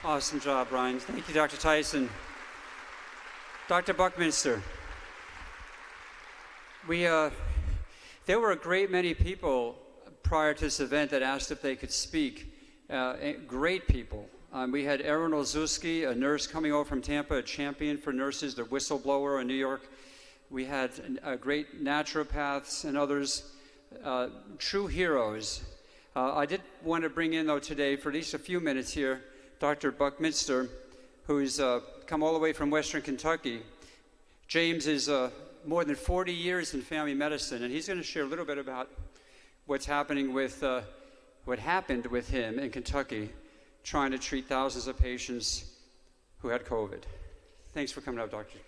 Awesome job, Brian. Thank you, Dr. Tyson. Dr. Buckmaster, there were a great many people prior to this event that asked if they could speak. Great people. We had Erin Olszewski, a nurse coming over from Tampa, a champion for nurses, the whistleblower in New York. We had great naturopaths and others, true heroes. I did want to bring in, though, today, for at least a few minutes here, Dr. Buckmaster, who's come all the way from Western Kentucky. James is more than 40 years in family medicine, and he's going to share a little bit about what's happening with, what happened with him in Kentucky, trying to treat thousands of patients who had COVID. Thanks for coming up, Doctor.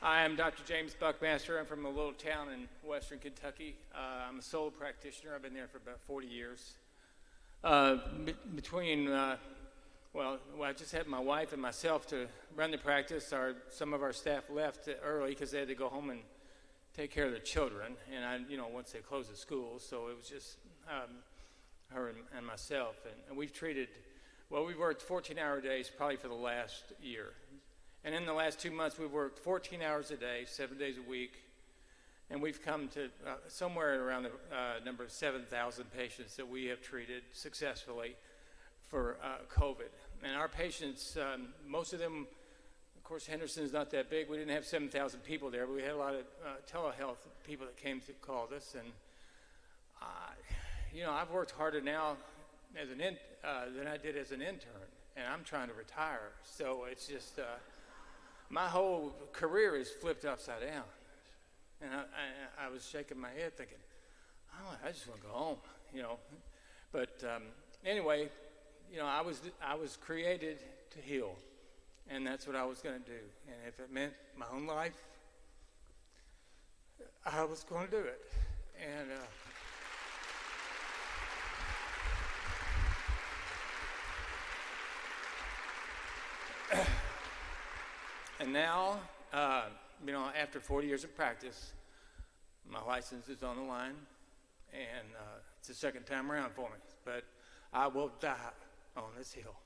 Hi, I'm Dr. James Buckmaster. I'm from a little town in Western Kentucky. I'm a solo practitioner. I've been there for about 40 years. I just had my wife and myself to run the practice. Some of our staff left early because they had to go home and take care of their children. And once they closed the schools, so it was just her and myself. And we've worked 14-hour days probably for the last year. And in the last 2 months, we've worked 14 hours a day, 7 days a week. And we've come to somewhere around the number of 7,000 patients that we have treated successfully for COVID. And our patients, most of them, of course, Henderson's not that big. We didn't have 7,000 people there, but we had a lot of telehealth people that called us. And, I've worked harder now than I did as an intern. And I'm trying to retire. So it's just, my whole career is flipped upside down. And I was shaking my head thinking, oh, I just want to go home, But anyway, I was created to heal, and that's what I was going to do. And if it meant my own life, I was going to do it. And now, after 40 years of practice, my license is on the line, and it's the second time around for me. But I will die on this hill.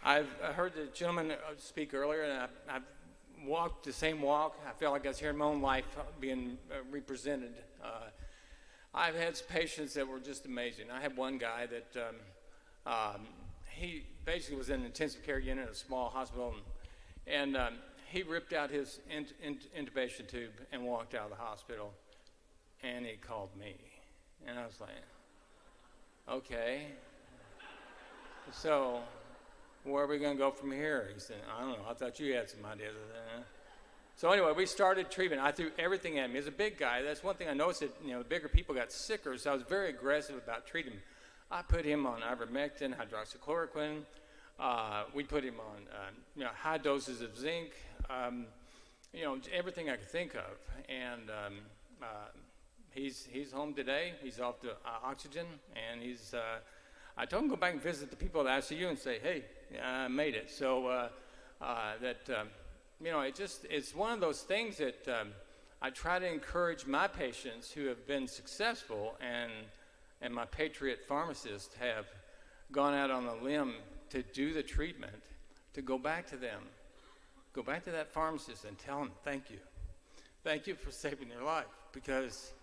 I heard the gentleman speak earlier, and I've walked the same walk. I felt like I was hearing my own life being represented. I've had patients that were just amazing. I had one guy that he basically was in an intensive care unit at a small hospital, and he ripped out his intubation tube and walked out of the hospital, and he called me. And I was like, okay. So where are we going to go from here? He said, I don't know. I thought you had some ideas. So anyway, we started treatment. I threw everything at him. He was a big guy. That's one thing I noticed that, the bigger people got sicker, so I was very aggressive about treating him. I put him on ivermectin, hydroxychloroquine. We put him on, high doses of zinc, everything I could think of. And he's home today. He's off to oxygen, and I told him to go back and visit the people at the ICU and say, hey, I made it. So it's one of those things that I try to encourage my patients who have been successful and my patriot pharmacists have gone out on a limb to do the treatment, to go back to them. Go back to that pharmacist and tell them, thank you. Thank you for saving their life, because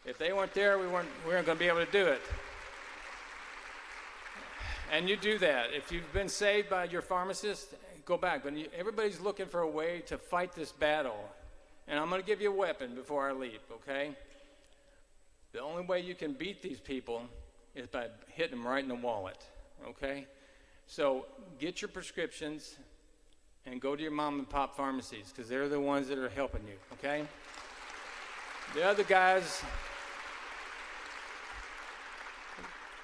if they weren't there, we weren't going to be able to do it. And you do that. If you've been saved by your pharmacist, go back. But everybody's looking for a way to fight this battle. And I'm going to give you a weapon before I leave, okay? The only way you can beat these people is by hitting them right in the wallet, okay? So get your prescriptions and go to your mom and pop pharmacies, because they're the ones that are helping you, okay? The other guys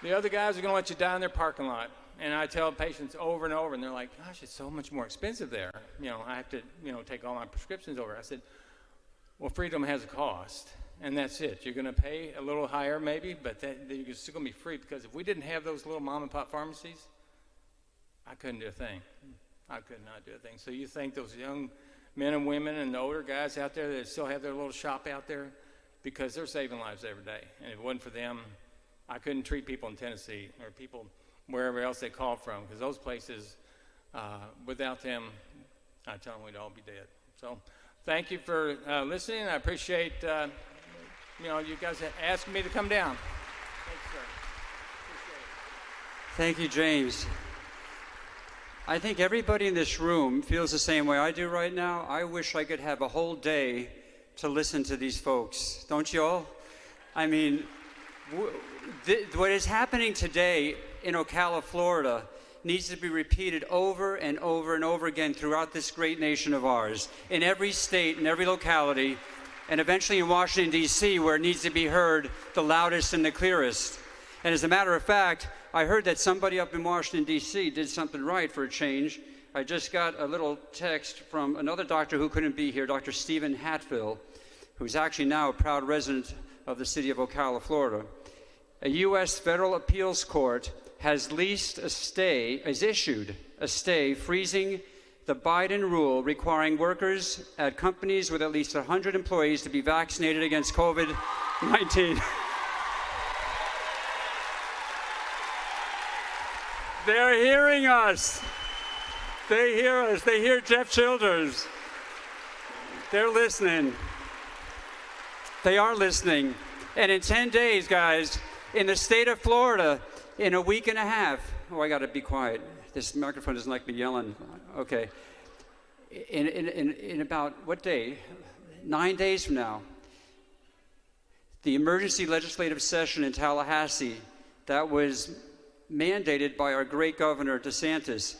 are going to let you die in their parking lot. And I tell patients over and over, and they're like, gosh, it's so much more expensive there. I have to, take all my prescriptions over. I said, Well, freedom has a cost, and that's it. You're going to pay a little higher maybe, but you're still going to be free, because if we didn't have those little mom and pop pharmacies, I couldn't do a thing. I could not do a thing. So you think those young men and women and the older guys out there that still have their little shop out there, because they're saving lives every day. And if it wasn't for them, I couldn't treat people in Tennessee or people wherever else they called from, because those places, without them, I tell them we'd all be dead. So thank you for listening. I appreciate you guys asking me to come down. Thanks, sir. Appreciate it. Thank you, James. I think everybody in this room feels the same way I do right now. I wish I could have a whole day to listen to these folks. Don't you all? I mean, what is happening today in Ocala, Florida, needs to be repeated over and over and over again throughout this great nation of ours, in every state, in every locality, and eventually in Washington, D.C., where it needs to be heard the loudest and the clearest. And as a matter of fact, I heard that somebody up in Washington, D.C. did something right for a change. I just got a little text from another doctor who couldn't be here, Dr. Stephen Hatfield, who's actually now a proud resident of the city of Ocala, Florida. A U.S. federal appeals court has issued a stay freezing the Biden rule requiring workers at companies with at least 100 employees to be vaccinated against COVID-19. They're hearing us. They hear us. They hear Jeff Childers. They're listening. They are listening. And in 10 days, guys, in the state of Florida, in a week and a half, oh, I got to be quiet. This microphone doesn't like me yelling. Okay. In about what day? 9 days from now, the emergency legislative session in Tallahassee that was mandated by our great governor DeSantis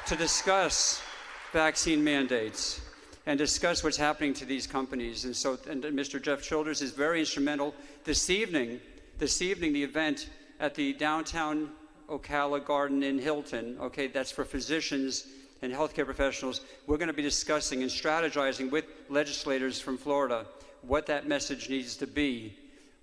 to discuss vaccine mandates and discuss what's happening to these companies. And Mr. Jeff Childers is very instrumental. This evening, the event at the downtown Ocala Garden in Hilton, okay, that's for physicians and healthcare professionals. We're going to be discussing and strategizing with legislators from Florida what that message needs to be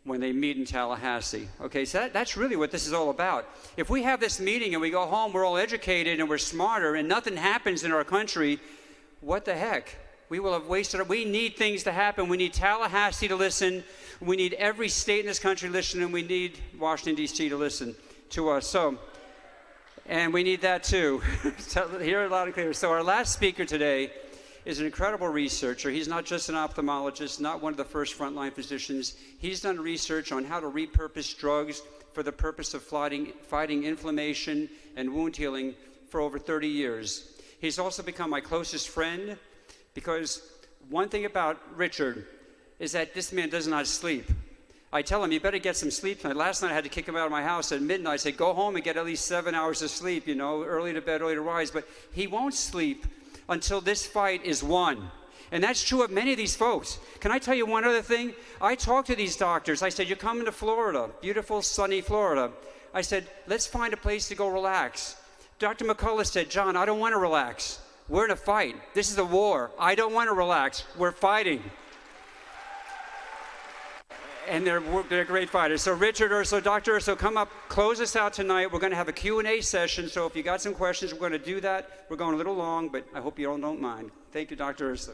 when they meet in Tallahassee. Okay, so that's really what this is all about. If we have this meeting and we go home, we're all educated and we're smarter and nothing happens in our country, what the heck? We will have wasted it. We need things to happen. We need Tallahassee to listen. We need every state in this country to listen, and we need Washington, D.C. to listen to us. So, and we need that too. So, hear it loud and clear. So our last speaker today is an incredible researcher. He's not just an ophthalmologist, not one of the first frontline physicians. He's done research on how to repurpose drugs for the purpose of fighting inflammation and wound healing for over 30 years. He's also become my closest friend, because one thing about Richard is that this man does not sleep. I tell him, you better get some sleep tonight. Last night I had to kick him out of my house at midnight. I said, go home and get at least 7 hours of sleep, you know, early to bed, early to rise. But he won't sleep until this fight is won. And that's true of many of these folks. Can I tell you one other thing? I talked to these doctors. I said, you're coming to Florida, beautiful, sunny Florida. I said, let's find a place to go relax. Dr. McCullough said, John, I don't want to relax. We're in a fight. This is a war. I don't want to relax. We're fighting. And they're great fighters. So Richard Urso, Dr. Urso, come up, close us out tonight. We're going to have a Q&A session, so if you got some questions, we're going to do that. We're going a little long, but I hope you all don't mind. Thank you, Dr. Urso.